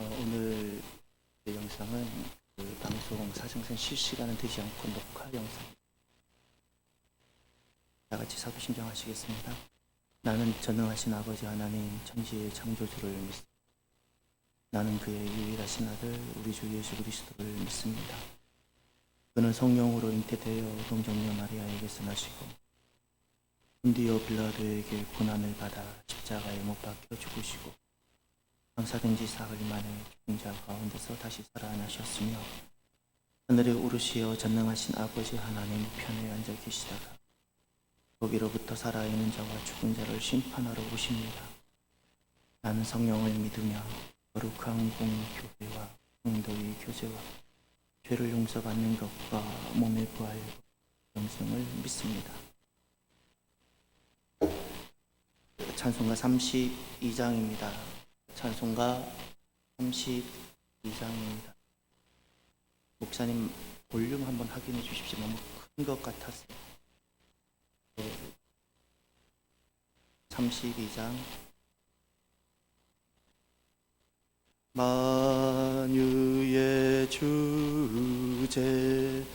오늘 영상은 방송 사정상 실시간은 되지 않고 녹화 영상. 다 같이 사도 신청하시겠습니다. 나는 전능하신 아버지 하나님 천지의 창조주를 믿습니다. 나는 그의 유일하신 아들 우리 주 예수 그리스도를 믿습니다. 그는 성령으로 잉태되어 동정녀 마리아에게서 나시고 본디오 빌라도에게 고난을 받아 십자가에 못 박혀 죽으시고 장사된 지 사흘 만에 죽은 자 가운데서 다시 살아나셨으며 하늘에 오르시어 전능하신 아버지 하나님 우편에 앉아 계시다가 거기로부터 살아있는 자와 죽은 자를 심판하러 오십니다. 나는 성령을 믿으며 거룩한 공교회와 성도의 교제와 죄를 용서받는 것과 몸의 부활과 영생을 믿습니다. 찬송가 32장입니다. 찬송가 32장입니다. 목사님 볼륨 한번 확인해 주십시오. 너무 큰 것 같았어요. 32장. 만유의 주제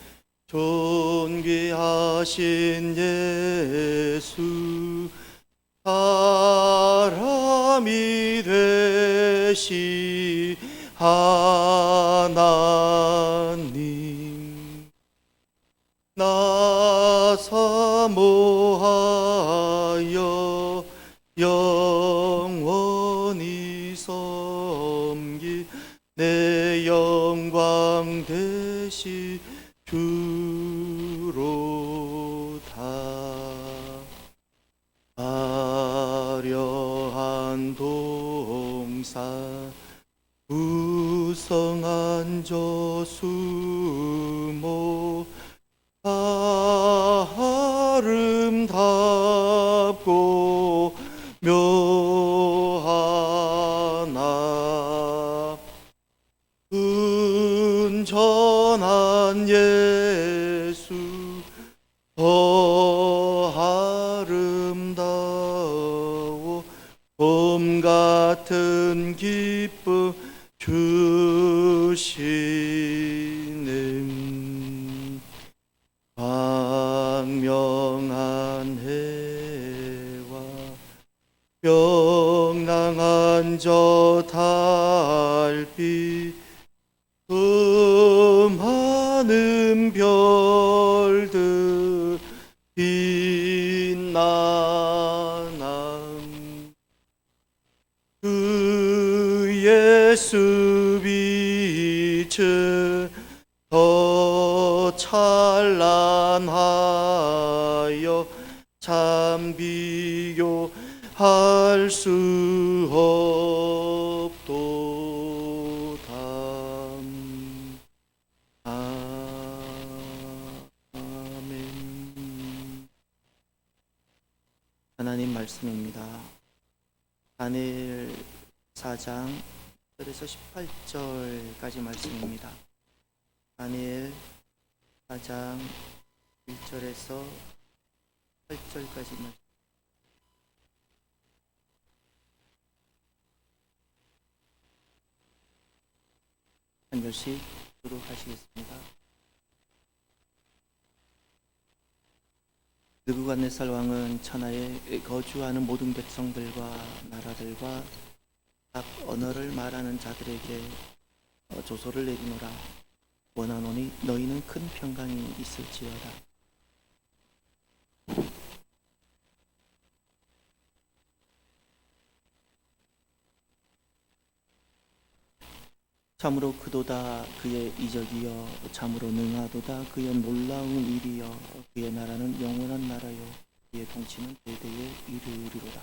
존귀하신 예수 사람이 되시 하나님 나 사모하여 영원히 섬기 내 영광 되시 주로다. 화려한 동산 우성한 저수모 아름답고 묘하나 은전한 예수 더 아름다워 봄 같은 기쁨 주시는 광명한 해와 명랑한 저 달빛 수많은 별들 빛나남 그 예수 빛은 더 찬란하여 참 비교할 수 없도다. 아멘. 하나님 말씀입니다. 다니엘 4장 1절에서 18절까지 말씀입니다. 다니엘 4장 1절에서 8절까지 말씀. 한 절씩 들어 가시겠습니다. 느부갓네살 왕은 천하에 거주하는 모든 백성들과 나라들과 각 언어를 말하는 자들에게 조소를 내리노라. 원하노니 너희는 큰 평강이 있을지어다. 참으로 그도다 그의 이적이여 참으로 능하도다 그의 놀라운 일이여 그의 나라는 영원한 나라요 그의 통치는 대대에 이르리로다.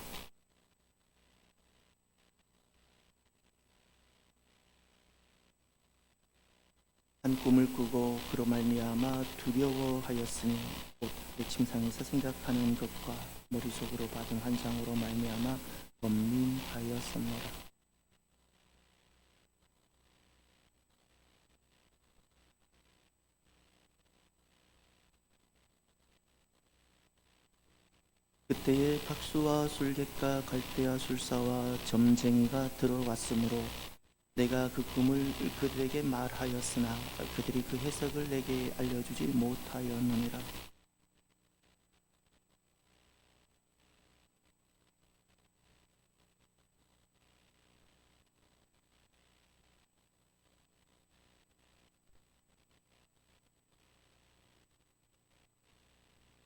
한 꿈을 꾸고 그로 말미암아 두려워하였으니 곧 내침상에서 생각하는 것과 머릿속으로 받은 환상으로 말미암아 번민하였었노라. 그때에 박수와 술객과 갈대아 술사와 점쟁이가 들어왔으므로 내가 그 꿈을 그들에게 말하였으나 그들이 그 해석을 내게 알려주지 못하였느니라.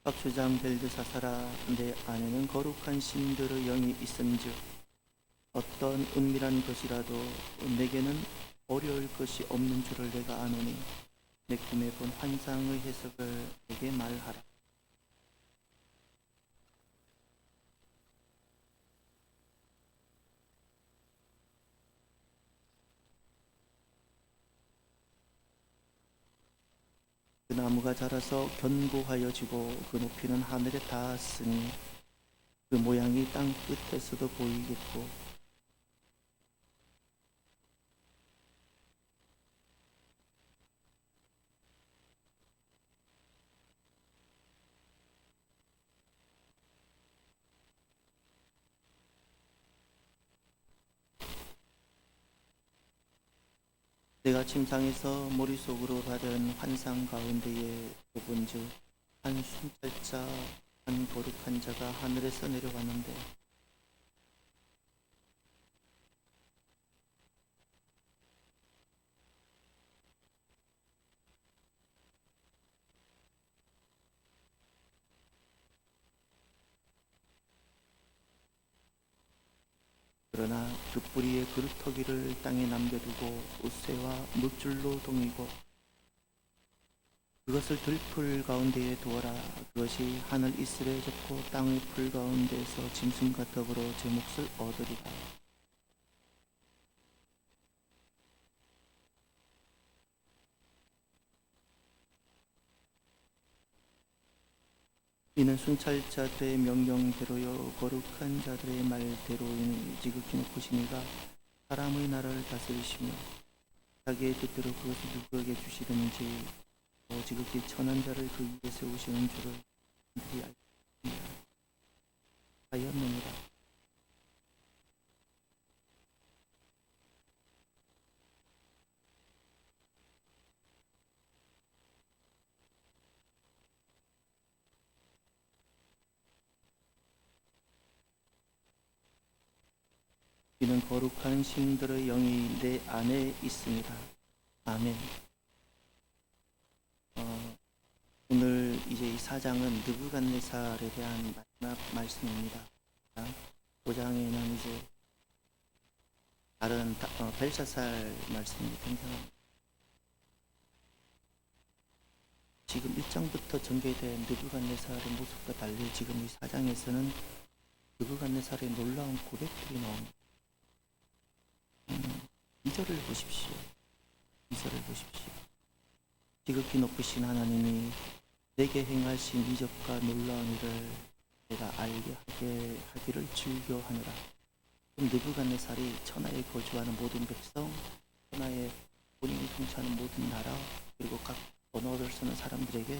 박수장 벨드사사라, 내 안에는 거룩한 신들의 영이 있은즉 어떤 은밀한 것이라도 내게는 어려울 것이 없는 줄을 내가 아노니 내 꿈에 본 환상의 해석을 내게 말하라. 그 나무가 자라서 견고하여 지고 그 높이는 하늘에 닿았으니 그 모양이 땅 끝에서도 보이겠고 내가 침상에서 머릿속으로 받은 환상 가운데에 본즉 한 순찰자, 한 거룩한 자가 하늘에서 내려왔는데 그러나 그 뿌리의 그루터기를 땅에 남겨두고 옷새와 놋줄로 동이고 그것을 들풀 가운데에 두어라. 그것이 하늘 이슬에 젖고 땅의 풀 가운데에서 짐승과 더불어 제 몫을 얻으리라. 이는 순찰자들의 명령대로요 거룩한 자들의 말대로이니 지극히 높으시니가 사람의 나라를 다스리시며 자기의 뜻대로 그것을 누구에게 주시든지 지극히 천한 자를 그 위에 세우시는 줄을 그들이 알겠느니라 하였느니라. 이는 거룩한 신들의 영이 내 안에 있습니다. 아멘. 오늘 이제 이 4장은 느부갓네살에 대한 마지막 말씀입니다. 5장에는 이제 다른 벨사살 말씀이 등장합니다. 지금 1장부터 전개된 느부갓네살의 모습과 달리 지금 이 4장에서는 느부갓네살의 놀라운 고백들이 나옵니다. 2절을 보십시오. 2절을 보십시오. 지극히 높으신 하나님이 내게 행하신 이적과 놀라운 일을 내가 알게 하기를 즐겨하느라. 느부갓네살이 천하에 거주하는 모든 백성, 천하에 본인이 통치하는 모든 나라, 그리고 각 언어를 쓰는 사람들에게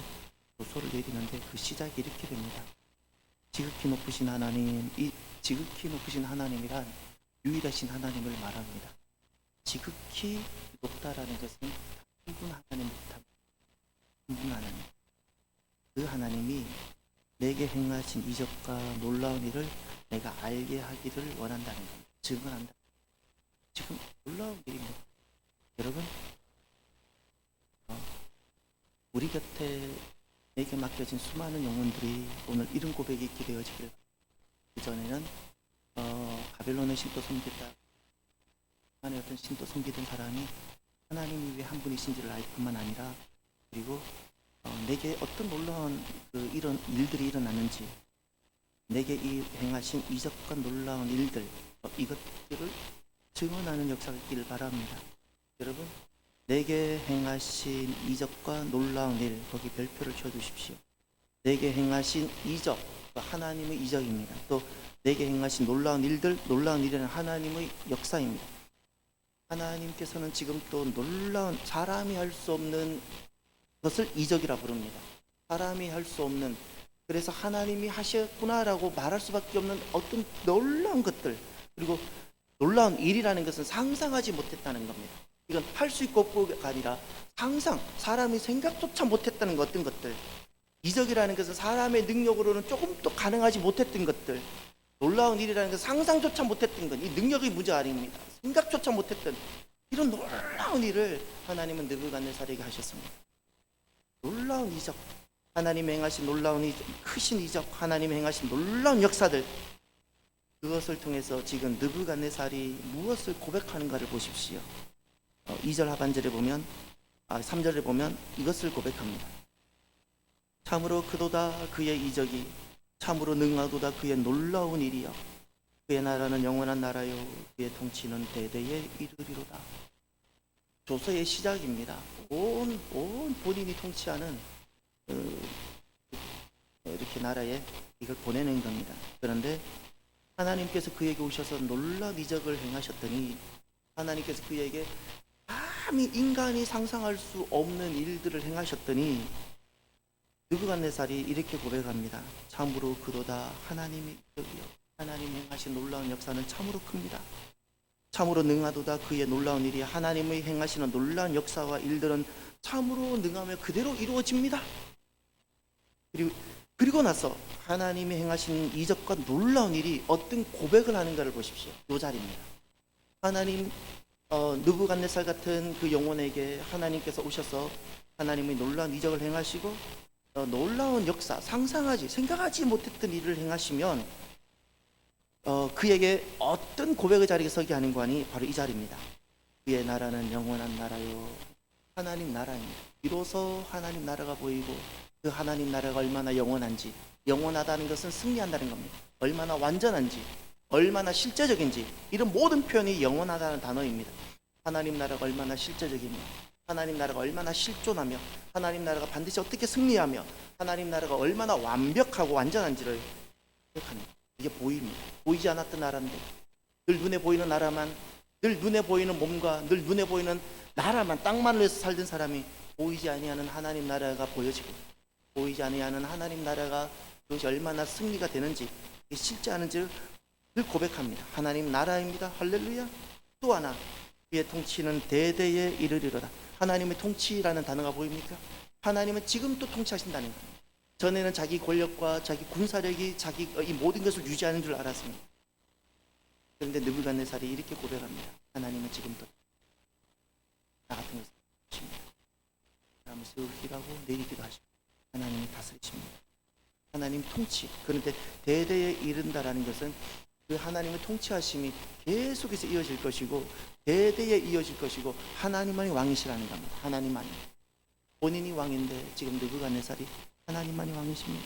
도서를 내리는데 그 시작이 이렇게 됩니다. 지극히 높으신 하나님, 이 지극히 높으신 하나님이란 유일하신 하나님을 말합니다. 지극히 높다라는 것은 한 분 하나님 못합니다. 한 분 하나님. 그 하나님이 내게 행하신 이적과 놀라운 일을 내가 알게 하기를 원한다는 겁니다. 증언한다. 지금 놀라운 일입니다. 여러분, 우리 곁에 내게 맡겨진 수많은 영혼들이 오늘 이런 고백이 있게 되어지기를. 그전에는 바벨론의 신도 섬기다 안에 어떤 신도 섬기던 사람이 하나님이 왜 한 분이신지를 알 뿐만 아니라 그리고 내게 어떤 놀라운 이런 일들이 일어나는지 내게 이 행하신 이적과 놀라운 일들 이것들을 증언하는 역사가 있기를 바랍니다. 여러분, 내게 행하신 이적과 놀라운 일 거기 별표를 쳐주십시오. 내게 행하신 이적 하나님의 이적입니다. 또 내게 행하신 놀라운 일들 놀라운 일은 하나님의 역사입니다. 하나님께서는 지금 또 놀라운 사람이 할 수 없는 것을 이적이라 부릅니다. 사람이 할 수 없는 그래서 하나님이 하셨구나라고 말할 수밖에 없는 어떤 놀라운 것들 그리고 놀라운 일이라는 것은 상상하지 못했다는 겁니다. 이건 할 수 있고 없고가 아니라 상상, 사람이 생각조차 못했다는 어떤 것들, 이적이라는 것은 사람의 능력으로는 조금도 가능하지 못했던 것들, 놀라운 일이라는 것은 상상조차 못했던 것, 이 능력의 문제가 아닙니다. 생각조차 못했던 이런 놀라운 일을 하나님은 느부갓네살에게 하셨습니다. 놀라운 이적, 하나님 행하신 놀라운 이적, 크신 이적, 하나님 행하신 놀라운 역사들, 그것을 통해서 지금 느부갓네살이 무엇을 고백하는가를 보십시오. 2절 하반절에 보면 3절에 보면 이것을 고백합니다. 참으로 크도다 그의 이적이, 참으로 능하도다 그의 놀라운 일이여. 그의 나라는 영원한 나라요, 그의 통치는 대대에 이르리로다. 조서의 시작입니다. 온 본인이 통치하는 이렇게 나라에 이걸 보내는 겁니다. 그런데 하나님께서 그에게 오셔서 놀라운 이적을 행하셨더니, 하나님께서 그에게 감히 인간이 상상할 수 없는 일들을 행하셨더니 느부갓네살이 이렇게 고백합니다. 참으로 그도다 하나님의 이적이요, 하나님 행하신 놀라운 역사는 참으로 큽니다. 참으로 능하도다 그의 놀라운 일이, 하나님의 행하시는 놀라운 역사와 일들은 참으로 능하며 그대로 이루어집니다. 그리고 나서 하나님이 행하신 이적과 놀라운 일이 어떤 고백을 하는가를 보십시오. 이 자리입니다. 하나님, 느부갓네살 같은 그 영혼에게 하나님께서 오셔서 하나님의 놀라운 이적을 행하시고 놀라운 역사, 상상하지, 생각하지 못했던 일을 행하시면 그에게 어떤 고백의 자리에 서게 하는 관이 바로 이 자리입니다. 그의 나라는 영원한 나라요, 하나님 나라입니다. 비로소 하나님 나라가 보이고, 그 하나님 나라가 얼마나 영원한지, 영원하다는 것은 승리한다는 겁니다. 얼마나 완전한지, 얼마나 실제적인지, 이런 모든 표현이 영원하다는 단어입니다. 하나님 나라가 얼마나 실제적이며, 하나님 나라가 얼마나 실존하며, 하나님 나라가 반드시 어떻게 승리하며, 하나님 나라가 얼마나 완벽하고 완전한지를 생각합니다. 이게 보입니다. 보이지 않았던 나라인데, 늘 눈에 보이는 나라만, 늘 눈에 보이는 몸과 늘 눈에 보이는 나라만, 땅만을 위해서 살던 사람이 보이지 아니하는 하나님 나라가 보여지고, 보이지 아니하는 하나님 나라가 그것이 얼마나 승리가 되는지, 실제 하는지를 늘 고백합니다. 하나님 나라입니다. 할렐루야. 또 하나, 그의 통치는 대대에 이르리로다. 하나님의 통치라는 단어가 보입니까? 하나님은 지금 또 통치하신다는 겁니다. 전에는 자기 권력과 자기 군사력이 자기 이 모든 것을 유지하는 줄 알았습니다. 그런데 느부갓네살이 이렇게 고백합니다. 하나님은 지금도 나 같은 것을 하십니다. 사람을 세우기도 하고 내리기도 하시고, 하나님이 다스리십니다. 하나님 통치, 그런데 대대에 이른다라는 것은 그 하나님의 통치하심이 계속해서 이어질 것이고, 대대에 이어질 것이고, 하나님만이 왕이시라는 겁니다. 하나님만이. 본인이 왕인데 지금 느부갓네살이 하나님만이 왕이십니다.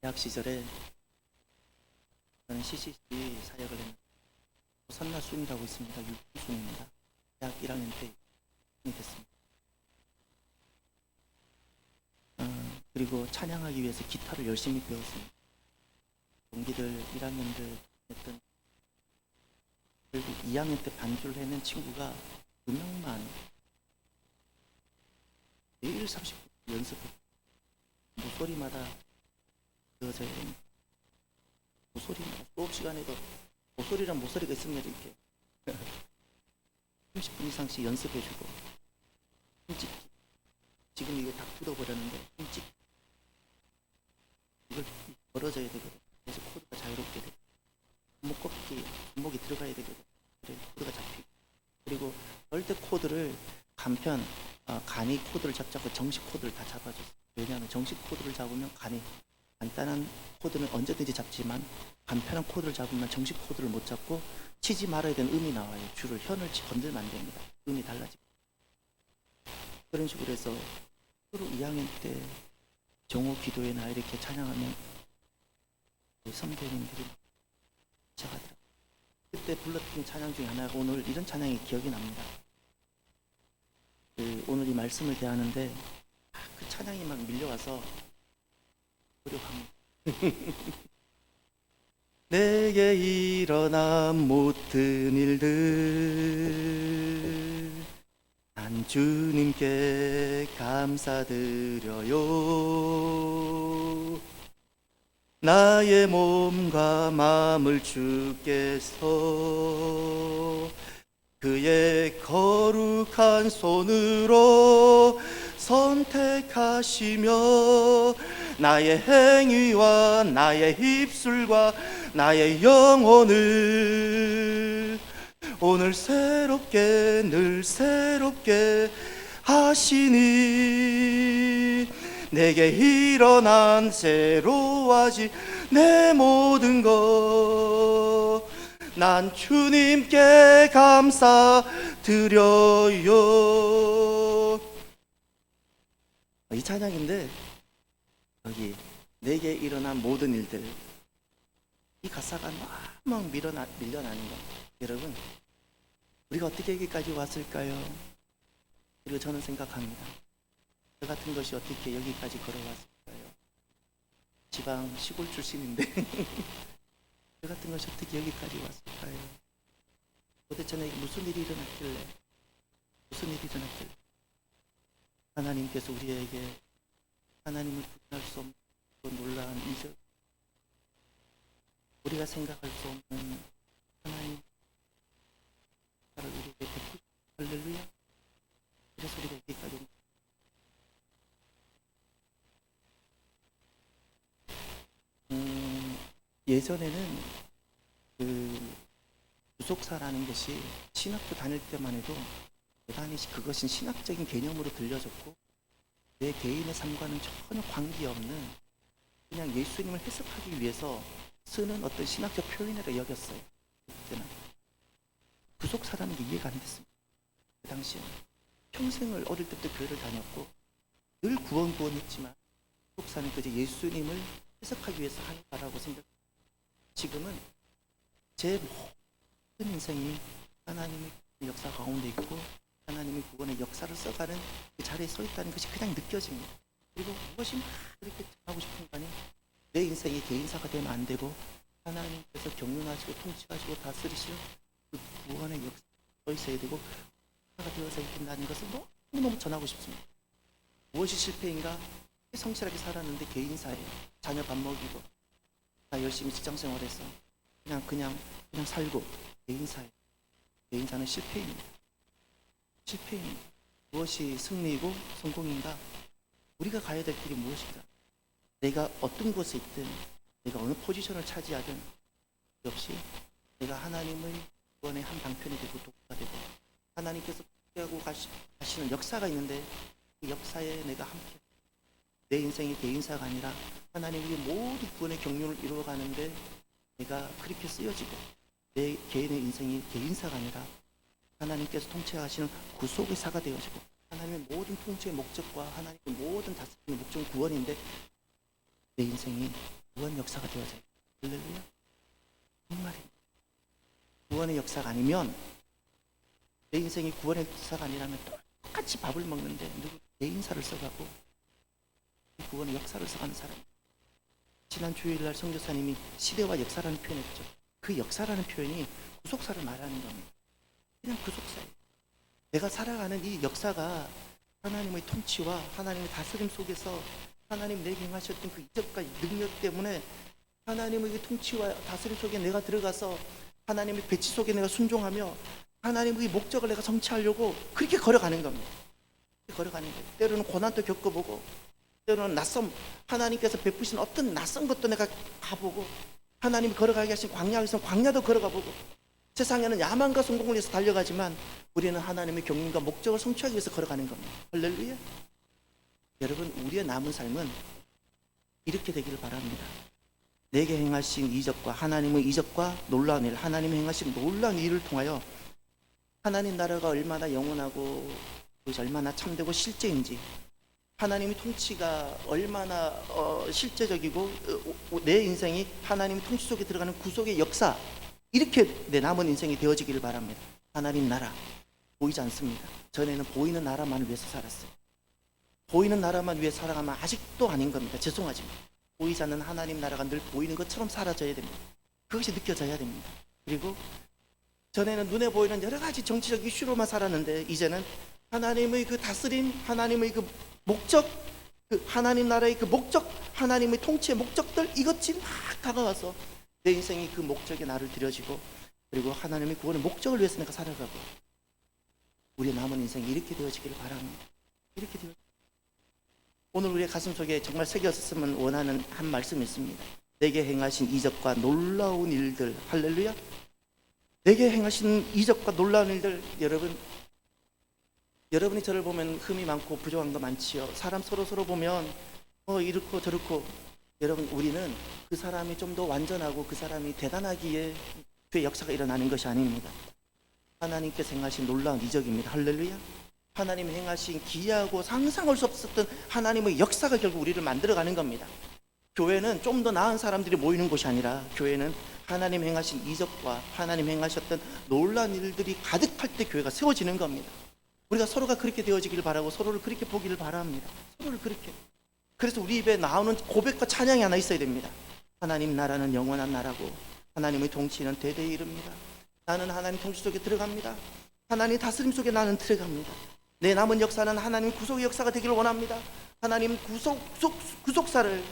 대학 시절에 저는 CCC 사역을 했는데, 호산나 숭이라고 있습니다. 유기숭입니다. 대학 1학년 때 됐습니다. 그리고 찬양하기 위해서 기타를 열심히 배웠습니다. 동기들 1학년들 했던, 그리고 2학년 때 반주를 해낸 친구가 음악만 매일 30분 연습했고, 목소리마다 그어져야 됩니다. 목소리마다 수업 시간에도 목소리랑 목소리가 있으면 이렇게 30분 이상씩 연습해주고, 힘찍기, 지금 이거 다 굳어버렸는데 힘찍기, 이걸 벌어져야 되거든. 그래서 코드가 자유롭게 돼. 손목 꺾기, 손목이 들어가야 되거든. 그래 코드가 잡히고, 그리고 절대 코드를 간편, 간이 코드를 잡자고 정식 코드를 다 잡아줬어. 왜냐하면 정식 코드를 잡으면 간이, 간단한 코드는 언제든지 잡지만 간편한 코드를 잡으면 정식 코드를 못 잡고 치지 말아야 되는 음이 나와요. 줄을, 현을 건들면 안 됩니다. 음이 달라지고. 그런 식으로 해서 서로 2학년 때 정오 기도회나 이렇게 찬양하면 선배님들이 시작하더라고요. 그때 불렀던 찬양 중에 하나가 오늘 이런 찬양이 기억이 납니다. 오늘 이 말씀을 대하는데 그 찬양이 막 밀려와서 노력합니다. 내게 일어난 모든 일들 난 주님께 감사드려요. 나의 몸과 마음을 주께서 그의 거룩한 손으로 선택하시며 나의 행위와 나의 입술과 나의 영혼을 오늘 새롭게 늘 새롭게 하시니 내게 일어난 새로워진 내 모든 것 난 주님께 감사드려요. 이 찬양인데 여기 내게 일어난 모든 일들, 이 가사가 막 밀려나는 거. 여러분, 우리가 어떻게 여기까지 왔을까요? 그리고 저는 생각합니다. 저 같은 것이 어떻게 여기까지 걸어왔을까요? 지방 시골 출신인데 저 같은 것이 어떻게 여기까지 왔을까요? 도대체 내게 무슨 일이 일어났길래, 무슨 일이 일어났길래 하나님께서 우리에게 하나님을 부인할 수 없는 그 놀라운 이적, 우리가 생각할 수 없는 하나님 나를 우리에게 베푸시. 할렐루야. 그래서 우리가 여기까지 온 예전에는 그 구속사라는 것이 신학교 다닐 때만 해도 대단히 그것은 신학적인 개념으로 들려졌고 내 개인의 삶과는 전혀 관계없는 그냥 예수님을 해석하기 위해서 쓰는 어떤 신학적 표현으로 여겼어요. 그때는 구속사라는 게 이해가 안 됐습니다. 그 당시에 평생을 어릴 때부터 교회를 다녔고 늘 구원했지만 구속사는 그저 예수님을 해석하기 위해서 하는 거라고 생각합니다. 지금은 제 모든 인생이 하나님의 역사 가운데 있고 하나님의 구원의 역사를 써가는 그 자리에 서 있다는 것이 그냥 느껴집니다. 그리고 무엇이 막 그렇게 하고 싶은 간에 내 인생이 개인사가 되면 안 되고 하나님께서 경륜하시고 통치하시고 다스리시는 그 구원의 역사에 서 있어야 되고 하나가 되어서 있다는 것을 너무너무 전하고 싶습니다. 무엇이 실패인가? 성실하게 살았는데 개인사예요. 자녀 밥 먹이고 다 열심히 직장생활해서 그냥 살고 개인사예요. 개인사는 실패입니다. 실패입니다. 무엇이 승리이고 성공인가? 우리가 가야 될 길이 무엇인가? 내가 어떤 곳에 있든 내가 어느 포지션을 차지하든 역시 내가 하나님의 구원의 한 방편이 되고 도구가 되고 하나님께서 함께하고 가시는 역사가 있는데 그 역사에 내가 함께 내 인생의 개인사가 아니라 하나님의 모든 구원의 경륜을 이루어가는데 내가 그렇게 쓰여지고 내 개인의 인생이 개인사가 아니라 하나님께서 통치하시는 구속의 사가 되어지고 하나님의 모든 통치의 목적과 하나님의 모든 다스림의 목적은 구원인데 내 인생이 구원 역사가 되어져요. 할렐루야. 정말입니다. 구원의 역사가 아니면 내 인생이 구원의 역사가 아니라면 똑같이 밥을 먹는데 누구 개인사를 써가고 구원의 역사를 써가는 사람. 지난 주일날 선교사님이 시대와 역사라는 표현했죠. 그 역사라는 표현이 구속사를 말하는 겁니다. 그냥 구속사예요. 내가 살아가는 이 역사가 하나님의 통치와 하나님의 다스림 속에서 하나님 내게 행하셨던 그 이적과 능력 때문에 하나님의 통치와 다스림 속에 내가 들어가서 하나님의 배치 속에 내가 순종하며 하나님의 목적을 내가 성취하려고 그렇게 걸어가는 겁니다. 걸어가는 거예요. 때로는 고난도 겪어보고 때로는 낯선 하나님께서 베푸신 어떤 낯선 것도 내가 가보고 하나님이 걸어가게 하신 광야에서 광야도 걸어가보고 세상에는 야망과 성공을 위해서 달려가지만 우리는 하나님의 경륜과 목적을 성취하기 위해서 걸어가는 겁니다. 할렐루야. 여러분, 우리의 남은 삶은 이렇게 되기를 바랍니다. 내게 행하신 이적과 하나님의 이적과 놀라운 일, 하나님이 행하신 놀라운 일을 통하여 하나님 나라가 얼마나 영원하고 그것이 얼마나 참되고 실제인지 하나님의 통치가 얼마나 실제적이고 내 인생이 하나님의 통치 속에 들어가는 구속의 역사, 이렇게 내 남은 인생이 되어지기를 바랍니다. 하나님 나라 보이지 않습니다. 전에는 보이는 나라만을 위해서 살았어요. 보이는 나라만 위해 살아가면 아직도 아닌 겁니다. 죄송하지만 보이지 않는 하나님 나라가 늘 보이는 것처럼 사라져야 됩니다. 그것이 느껴져야 됩니다. 그리고 전에는 눈에 보이는 여러 가지 정치적 이슈로만 살았는데 이제는 하나님의 그 다스림, 하나님의 그 목적, 그 하나님 나라의 그 목적, 하나님의 통치의 목적들, 이것들이 막 다가와서 내 인생이 그 목적에 나를 들여지고, 그리고 하나님의 구원의 목적을 위해서 내가 살아가고, 우리의 남은 인생이 이렇게 되어지기를 바랍니다. 이렇게 되어. 오늘 우리의 가슴 속에 정말 새겼으면 원하는 한 말씀이 있습니다. 내게 행하신 이적과 놀라운 일들. 할렐루야. 내게 행하신 이적과 놀라운 일들. 여러분이 저를 보면 흠이 많고 부족한 거 많지요. 사람 서로 보면 이렇고 저렇고, 여러분, 우리는 그 사람이 좀 더 완전하고 그 사람이 대단하기에 그의 역사가 일어나는 것이 아닙니다. 하나님께서 행하신 놀라운 이적입니다. 할렐루야. 하나님 행하신 기이하고 상상할 수 없었던 하나님의 역사가 결국 우리를 만들어가는 겁니다. 교회는 좀 더 나은 사람들이 모이는 곳이 아니라, 교회는 하나님 행하신 이적과 하나님 행하셨던 놀라운 일들이 가득할 때 교회가 세워지는 겁니다. 우리가 서로가 그렇게 되어지기를 바라고, 서로를 그렇게 보기를 바랍니다. 서로를 그렇게. 그래서 우리 입에 나오는 고백과 찬양이 하나 있어야 됩니다. 하나님 나라는 영원한 나라고, 하나님의 통치는 대대에 이릅니다. 나는 하나님 통치 속에 들어갑니다. 하나님 다스림 속에 나는 들어갑니다. 내 남은 역사는 하나님 구속의 역사가 되기를 원합니다. 하나님 구속사를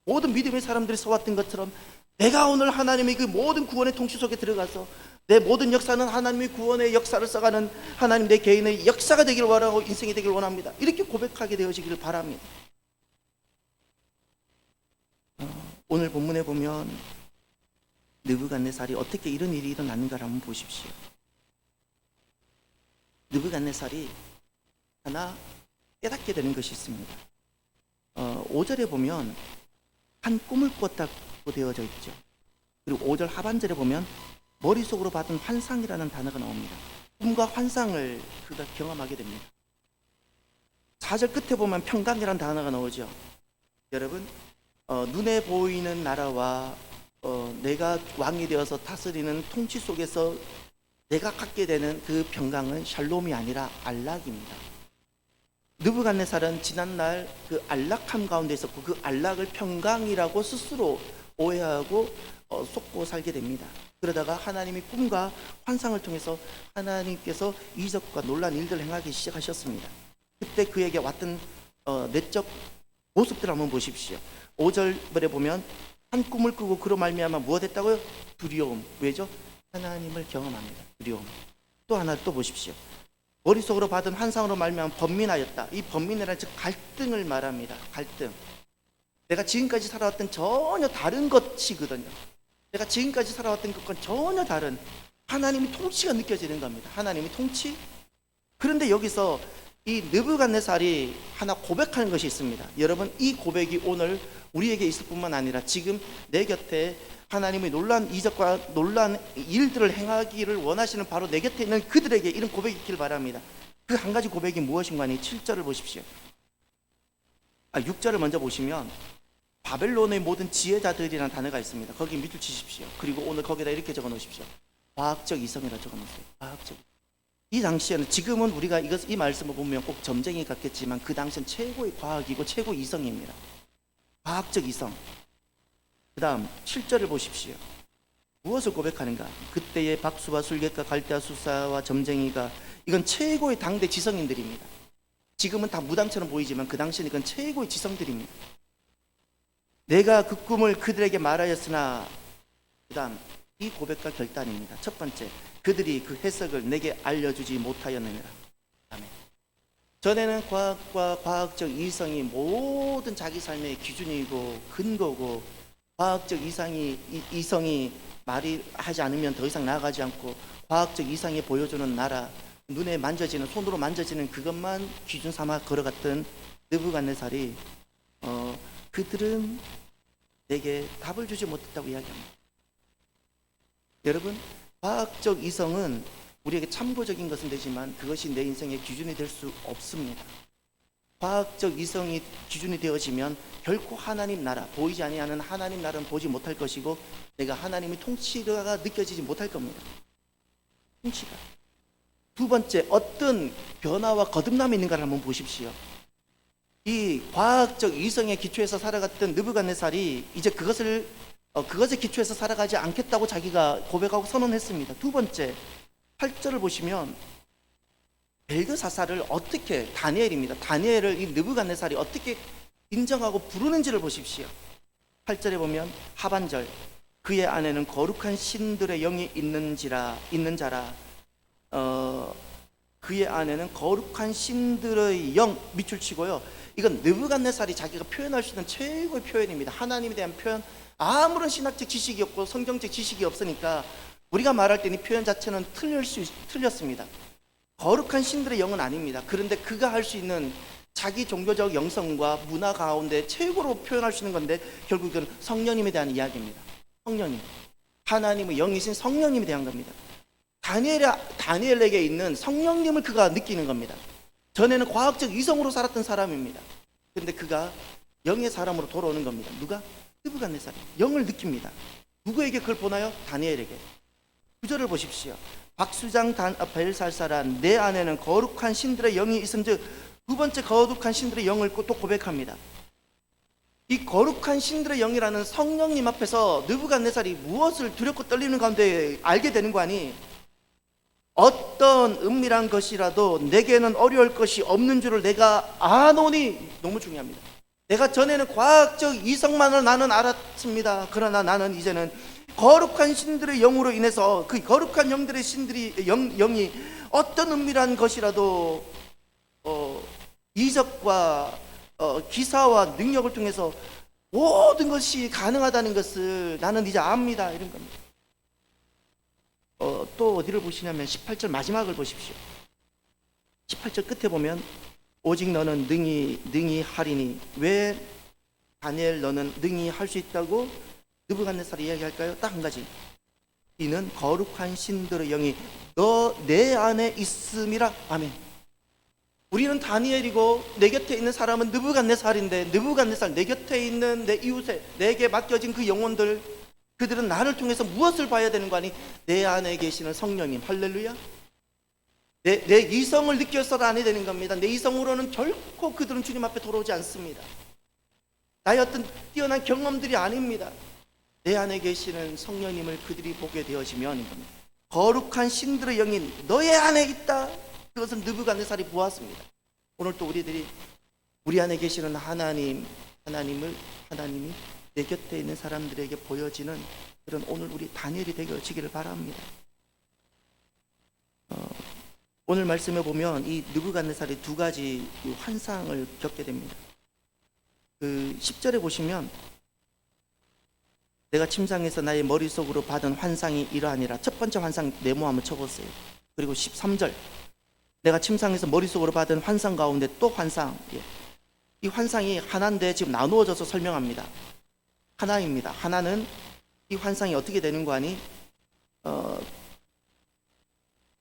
모든 믿음의 사람들이 써왔던 것처럼, 내가 오늘 하나님의 그 모든 구원의 통치 속에 들어가서 내 모든 역사는 하나님의 구원의 역사를 써가는 하나님 내 개인의 역사가 되기를 원하고 인생이 되기를 원합니다. 이렇게 고백하게 되어지기를 바랍니다. 오늘 본문에 보면 느부갓네살이 어떻게 이런 일이 일어났는가를 한번 보십시오. 느부갓네살이 하나 깨닫게 되는 것이 있습니다. 5절에 보면 한 꿈을 꿨다고 되어져 있죠. 그리고 5절 하반절에 보면 머릿속으로 받은 환상이라는 단어가 나옵니다. 꿈과 환상을 그가 경험하게 됩니다. 4절 끝에 보면 평강이라는 단어가 나오죠. 여러분, 눈에 보이는 나라와 내가 왕이 되어서 다스리는 통치 속에서 내가 갖게 되는 그 평강은 샬롬이 아니라 안락입니다. 느부갓네살은 지난날 그 안락함 가운데 있었고, 그 안락을 평강이라고 스스로 오해하고 속고 살게 됩니다. 그러다가 하나님이 꿈과 환상을 통해서 하나님께서 이적과 놀라운 일들을 행하기 시작하셨습니다. 그때 그에게 왔던 내적 모습들을 한번 보십시오. 5절에 보면 한 꿈을 꾸고 그로 말미암아 무엇했다고요? 두려움. 왜죠? 하나님을 경험합니다. 두려움. 또 하나 또 보십시오. 머릿속으로 받은 환상으로 말미암아 번민하였다. 이 번민이라는 즉 갈등을 말합니다. 갈등. 내가 지금까지 살아왔던 전혀 다른 것이거든요. 내가 지금까지 살아왔던 것과는 전혀 다른 하나님의 통치가 느껴지는 겁니다. 하나님의 통치. 그런데 여기서 이 느부갓네살이 하나 고백하는 것이 있습니다. 여러분, 이 고백이 오늘 우리에게 있을 뿐만 아니라 지금 내 곁에 하나님의 놀라운 이적과 놀라운 일들을 행하기를 원하시는 바로 내 곁에 있는 그들에게 이런 고백이 있기를 바랍니다. 그 한 가지 고백이 무엇인가 하니 7절을 보십시오. 6절을 먼저 보시면 바벨론의 모든 지혜자들이라는 단어가 있습니다. 거기 밑줄 치십시오. 그리고 오늘 거기다 이렇게 적어 놓으십시오. 과학적 이성이라 적어 놓으세요. 과학적. 이 당시에는, 지금은 우리가 이 말씀을 보면 꼭 점쟁이 같겠지만 그 당시엔 최고의 과학이고 최고의 이성입니다. 과학적 이성. 그 다음 7절을 보십시오. 무엇을 고백하는가? 그때의 박수와 술객과 갈대아 수사와 점쟁이가, 이건 최고의 당대 지성인들입니다. 지금은 다 무당처럼 보이지만 그 당시에는 이건 최고의 지성들입니다. 내가 그 꿈을 그들에게 말하였으나, 그 다음 이 고백과 결단입니다. 첫 번째, 그들이 그 해석을 내게 알려주지 못하였느니라. 아멘. 전에는 과학과 과학적 이성이 모든 자기 삶의 기준이고 근거고, 과학적 이성이 말이 하지 않으면 더 이상 나아가지 않고, 과학적 이성이 보여주는 나라, 눈에 만져지는, 손으로 만져지는 그것만 기준 삼아 걸어갔던 느부갓네살이 그들은 내게 답을 주지 못했다고 이야기합니다. 여러분, 과학적 이성은 우리에게 참고적인 것은 되지만 그것이 내 인생의 기준이 될 수 없습니다. 과학적 이성이 기준이 되어지면 결코 하나님 나라, 보이지 아니하는 하나님 나라는 보지 못할 것이고, 내가 하나님의 통치가 느껴지지 못할 겁니다. 통치가. 두 번째, 어떤 변화와 거듭남이 있는가를 한번 보십시오. 이 과학적 이성에 기초해서 살아갔던 느부갓네살이 이제 그것에 기초해서 살아가지 않겠다고 자기가 고백하고 선언했습니다. 두 번째, 8절을 보시면 벨드사살을 어떻게, 다니엘입니다. 다니엘을 이 느부갓네살이 어떻게 인정하고 부르는지를 보십시오. 8절에 보면 하반절, 그의 안에는 거룩한 신들의 영이 있는 자라. 그의 안에는 거룩한 신들의 영, 밑줄 치고요. 이건 느부갓네살이 자기가 표현할 수 있는 최고의 표현입니다. 하나님에 대한 표현. 아무런 신학적 지식이 없고 성경적 지식이 없으니까 우리가 말할 때 이 표현 자체는 틀렸습니다. 거룩한 신들의 영은 아닙니다. 그런데 그가 할 수 있는 자기 종교적 영성과 문화 가운데 최고로 표현할 수 있는 건데, 결국은 성령님에 대한 이야기입니다. 성령님, 하나님의 영이신 성령님에 대한 겁니다. 다니엘에게 있는 성령님을 그가 느끼는 겁니다. 전에는 과학적 이성으로 살았던 사람입니다. 그런데 그가 영의 사람으로 돌아오는 겁니다. 누가? 느부갓네살이 영을 느낍니다. 누구에게 그걸 보나요? 다니엘에게. 구절을 보십시오. 박수장 벨살살아, 내 안에는 거룩한 신들의 영이 있음즉, 두 번째 거룩한 신들의 영을 또 고백합니다. 이 거룩한 신들의 영이라는 성령님 앞에서 느부갓네살이 무엇을 두렵고 떨리는 가운데 알게 되는 거 아니? 어떤 은밀한 것이라도 내게는 어려울 것이 없는 줄을 내가 아노니. 너무 중요합니다. 내가 전에는 과학적 이성만을 나는 알았습니다. 그러나 나는 이제는 거룩한 신들의 영으로 인해서 그 거룩한 영들의 영이 어떤 은밀한 것이라도 이적과 기사와 능력을 통해서 모든 것이 가능하다는 것을 나는 이제 압니다. 이런 겁니다. 또 어디를 보시냐면 18절 마지막을 보십시오. 18절 끝에 보면 오직 너는 능히 하리니. 왜 다니엘 너는 능히 할 수 있다고 느부갓네살이 이야기할까요? 딱 한 가지. 이는 거룩한 신들의 영이 내 안에 있음이라. 아멘. 우리는 다니엘이고 내 곁에 있는 사람은 느부갓네살인데, 느부갓네살, 내 곁에 있는 내 이웃에 내게 맡겨진 그 영혼들, 그들은 나를 통해서 무엇을 봐야 되는 거 아니? 내 안에 계시는 성령님. 할렐루야. 내 이성을 느껴서는 안 해야 되는 겁니다. 내 이성으로는 결코 그들은 주님 앞에 돌아오지 않습니다. 나의 어떤 뛰어난 경험들이 아닙니다. 내 안에 계시는 성령님을 그들이 보게 되어지면 겁니다. 거룩한 신들의 영이 너의 안에 있다. 그것은 느부갓네살이 보았습니다. 오늘 또 우리 안에 계시는 하나님이 내 곁에 있는 사람들에게 보여지는 그런 오늘 우리 다니엘이 되어지기를 바랍니다. 오늘 말씀에 보면 이 느부갓네살이 두 가지 환상을 겪게 됩니다. 그 10절에 보시면 내가 침상에서 나의 머릿속으로 받은 환상이 이러하니라. 첫 번째 환상 네모 한번 쳐보세요. 그리고 13절 내가 침상에서 머릿속으로 받은 환상 가운데 또 환상. 이 환상이 하나인데 지금 나누어져서 설명합니다. 하나입니다. 하나는 이 환상이 어떻게 되는 거 아니?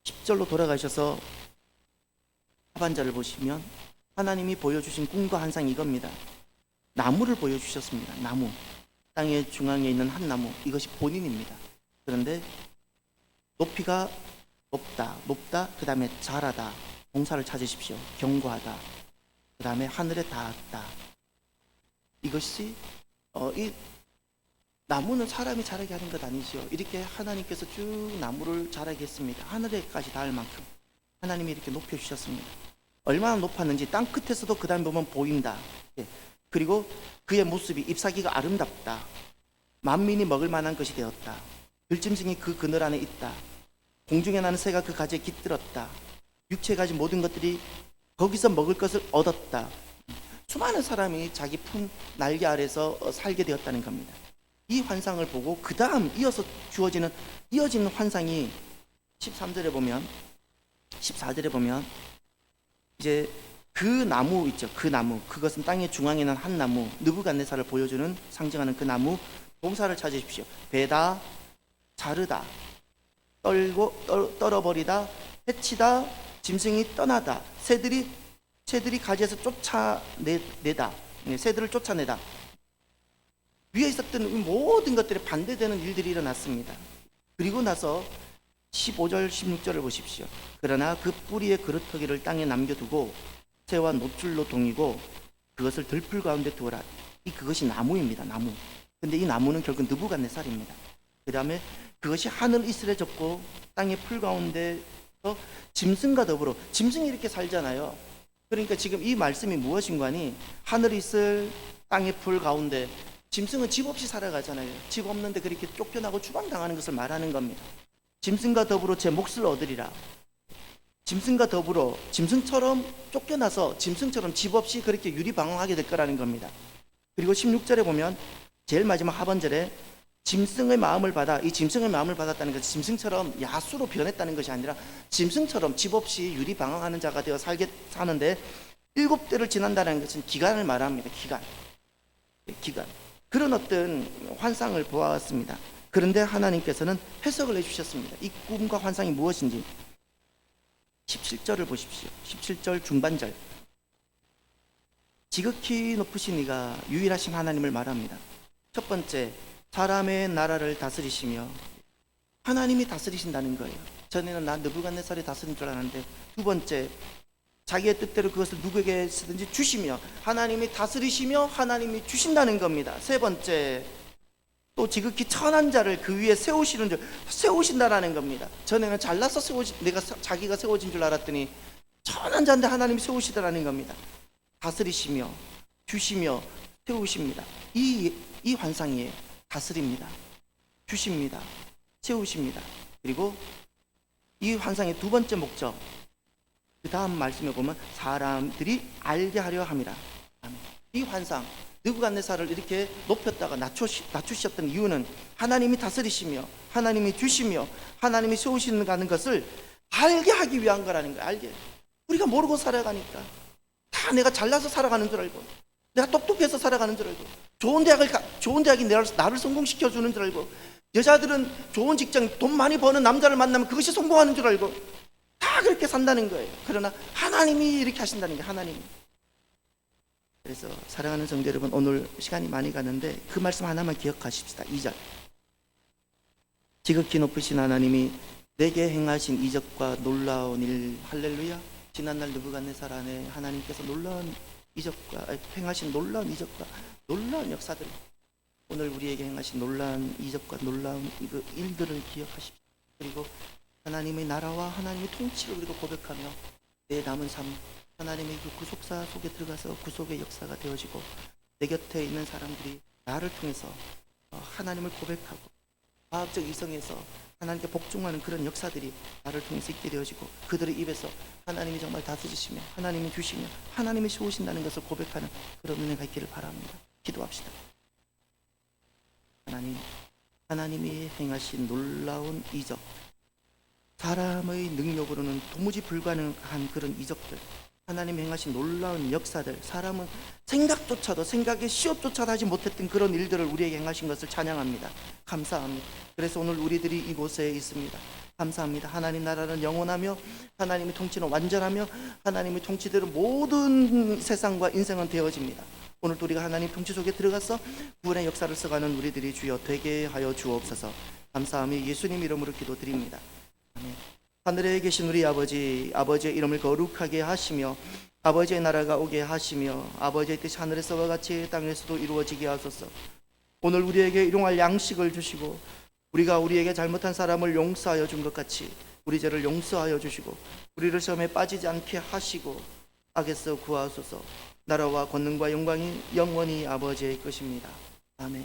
10절로 돌아가셔서 하반절을 보시면 하나님이 보여주신 꿈과 환상이 이겁니다. 나무를 보여주셨습니다. 나무. 땅의 중앙에 있는 한 나무. 이것이 본인입니다. 그런데 높이가 높다. 그 다음에 자라다. 동사를 찾으십시오. 견고하다. 그 다음에 하늘에 닿았다. 이것이 이 나무는 사람이 자라게 하는 것 아니죠. 이렇게 하나님께서 쭉 나무를 자라게 했습니다. 하늘에까지 닿을 만큼 하나님이 이렇게 높여주셨습니다. 얼마나 높았는지 땅 끝에서도 그 다음에 보면 보인다. 그리고 그의 모습이 잎사귀가 아름답다. 만민이 먹을 만한 것이 되었다. 들짐승이 그 그늘 안에 있다. 공중에 나는 새가 그 가지에 깃들었다. 육체에 가진 모든 것들이 거기서 먹을 것을 얻었다. 수많은 사람이 자기 품 날개 아래서 살게 되었다는 겁니다. 이 환상을 보고 그 다음 이어서 이어지는 환상이 13절에 보면 14절에 보면 이제 그 나무 있죠. 그 나무, 그것은 땅의 중앙에 있는 한 나무, 느부갓네살을 보여주는 상징하는 그 나무. 동사를 찾으십시오. 베다, 자르다, 떨어버리다, 해치다, 짐승이 떠나다, 새들이 가지에서 쫓아내다, 새들을 쫓아내다. 위에 있었던 모든 것들이 반대되는 일들이 일어났습니다. 그리고 나서 15절 16절을 보십시오. 그러나 그 뿌리의 그루터기를 땅에 남겨두고 새와 노줄로 동이고 그것을 들풀 가운데 두어라. 그것이 나무입니다. 나무. 근데 이 나무는 결국 느부갓네살입니다. 그 다음에 그것이 하늘 이슬에 젖고 땅의 풀 가운데 짐승과 더불어, 짐승이 이렇게 살잖아요. 그러니까 지금 이 말씀이 무엇인가니, 하늘이 있을 땅의 풀 가운데 짐승은 집 없이 살아가잖아요. 집 없는데 그렇게 쫓겨나고 추방당하는 것을 말하는 겁니다. 짐승과 더불어 제 몫을 얻으리라. 짐승과 더불어 짐승처럼 쫓겨나서 짐승처럼 집 없이 그렇게 유리방황하게 될 거라는 겁니다. 그리고 16절에 보면 제일 마지막 하반절에 짐승의 마음을 받아, 이 짐승의 마음을 받았다는 것은 짐승처럼 야수로 변했다는 것이 아니라 짐승처럼 집 없이 유리방황하는 자가 되어 사는데 7대를 지난다는 것은 기간을 말합니다. 기간. 그런 어떤 환상을 보았습니다. 그런데 하나님께서는 해석을 해주셨습니다. 이 꿈과 환상이 무엇인지 17절을 보십시오. 17절 중반절. 지극히 높으신 이가 유일하신 하나님을 말합니다. 첫 번째, 사람의 나라를 다스리시며, 하나님이 다스리신다는 거예요. 전에는 나 느부갓네살이 다스린 줄 알았는데, 두 번째, 자기의 뜻대로 그것을 누구에게 쓰든지 주시며, 하나님이 다스리시며 하나님이 주신다는 겁니다. 세 번째, 또 지극히 천한 자를 그 위에 세우신다라는 겁니다. 전에는 잘나서 자기가 세워진 줄 알았더니 천한 자인데 하나님이 세우시더라는 겁니다. 다스리시며 주시며 세우십니다. 이 환상이에요. 다스립니다, 주십니다, 세우십니다. 그리고 이 환상의 두 번째 목적, 그 다음 말씀에 보면 사람들이 알게 하려 함이라. 이 환상, 느부갓네살을 이렇게 높였다가 낮추셨던 이유는 하나님이 다스리시며 하나님이 주시며 하나님이 세우시는 것을 알게 하기 위한 거라는 거예요. 알게. 우리가 모르고 살아가니까 다 내가 잘나서 살아가는 줄 알고, 내가 똑똑해서 살아가는 줄 알고, 좋은 대학이 나를 성공시켜주는 줄 알고, 여자들은 좋은 직장, 돈 많이 버는 남자를 만나면 그것이 성공하는 줄 알고 다 그렇게 산다는 거예요. 그러나 하나님이 이렇게 하신다는 게, 하나님이. 그래서 사랑하는 성도 여러분, 오늘 시간이 많이 가는데 그 말씀 하나만 기억하십시다. 2절. 지극히 높으신 하나님이 내게 행하신 이적과 놀라운 일. 할렐루야. 지난날 느부갓네살 안에 하나님께서 행하신 놀라운 이적과 놀라운 역사들, 오늘 우리에게 행하신 놀라운 이적과 놀라운 일들을 기억하십시오. 그리고 하나님의 나라와 하나님의 통치를 우리가 고백하며 내 남은 삶, 하나님의 그 구속사 속에 들어가서 구속의 역사가 되어지고, 내 곁에 있는 사람들이 나를 통해서 하나님을 고백하고 과학적 이성에서 하나님께 복종하는 그런 역사들이 나를 통해서 있게 되어지고, 그들의 입에서 하나님이 정말 다스리시며 하나님이 주시며 하나님이 세우신다는 것을 고백하는 그런 은혜가 있기를 바랍니다. 기도합시다. 하나님이 행하신 놀라운 이적, 사람의 능력으로는 도무지 불가능한 그런 이적들, 하나님이 행하신 놀라운 역사들, 사람은 생각의 시업조차도 하지 못했던 그런 일들을 우리에게 행하신 것을 찬양합니다. 감사합니다. 그래서 오늘 우리들이 이곳에 있습니다. 감사합니다. 하나님 나라는 영원하며 하나님의 통치는 완전하며 하나님의 통치대로 모든 세상과 인생은 되어집니다. 오늘도 우리가 하나님 통치 속에 들어가서 구원의 역사를 써가는 우리들이 주여 되게 하여 주옵소서. 감사하며 예수님 이름으로 기도드립니다. 아멘. 하늘에 계신 우리 아버지, 아버지의 이름을 거룩하게 하시며 아버지의 나라가 오게 하시며 아버지의 뜻이 하늘에서와 같이 땅에서도 이루어지게 하소서. 오늘 우리에게 일용할 양식을 주시고 우리가 우리에게 잘못한 사람을 용서하여 준 것 같이 우리 죄를 용서하여 주시고 우리를 시험에 빠지지 않게 하시고 악에서 구하소서. 나라와 권능과 영광이 영원히 아버지의 것입니다. 아멘.